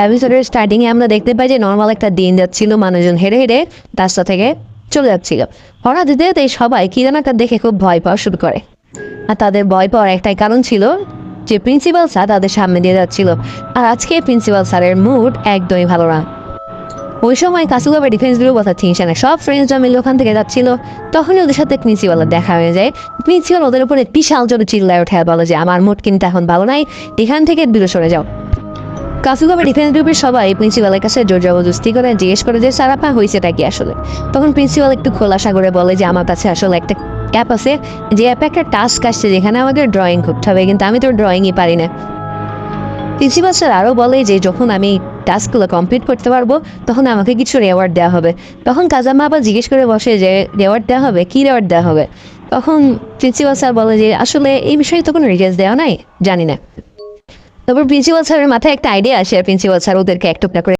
এপিসোডের স্টার্টিংয়ে আমরা দেখতে পাই যে নর্মাল একটা দিন যাচ্ছিল, মানুষজন হেঁটে হেঁটে রাস্তা থেকে চলে যাচ্ছিল। হঠাৎ দিতে সবাই কি যেন একটা দেখে খুব ভয় পাওয়া শুরু করে। আর তাদের ভয় পাওয়ার একটাই কারণ ছিল যে প্রিন্সিপাল স্যার তাদের সামনে দিয়ে যাচ্ছিল। আর আজকে প্রিন্সিপাল স্যারের মুড একদমই ভালো না। ওই সময় কাসুগাবে ডিফেন্স ব্যুরো কথা টিনশনে সব ফ্রেন্ডসরা মিলে ওখান থেকে যাচ্ছিল। তখনই ওদের সাথে প্রিন্সিপালের দেখা হয়ে যায়। প্রিন্সিপাল ওদের উপরে বিশাল জোরে চিল্লায় ওঠে আর বলে যে আমার মুড কিন্তু এখন ভালো নাই, এখান থেকে দূরে সরে যাও। কাসুগাবে ডিফেন্স গ্রুপের সবাই প্রিন্সিপালের কাছে জোর জবরদস্তি করে জিজ্ঞেস করে যে স্যার আপনার হয়েছেটা কি আসলে। তখন প্রিন্সিপাল একটু খোলাসা করে বলে যে আমার কাছে আসলে একটা অ্যাপ আছে, যে অ্যাপে একটা টাস্ক আসছে যেখানে আমাকে ড্রয়িং করতে হবে, কিন্তু আমি তো ড্রয়িংই পারি না। প্রিন্সিপাল স্যার আরও বলে যে যখন আমি টাস্কগুলো কমপ্লিট করতে পারবো তখন আমাকে কিছু রেওয়ার্ড দেওয়া হবে। তখন কাজামা আবার জিজ্ঞেস করে বসে যে রেওয়ার্ড দেওয়া হবে, কী রেওয়ার্ড দেওয়া হবে। তখন প্রিন্সিপাল স্যার বলে যে আসলে এই বিষয়ে তো কোনো ডিটেলস দেওয়া নাই, জানি না। তারপর প্রিন্সিপাল স্যারের মাথায় একটা আইডিয়া আসে আর প্রিন্সিপাল স্যার ওদেরকে একটা করে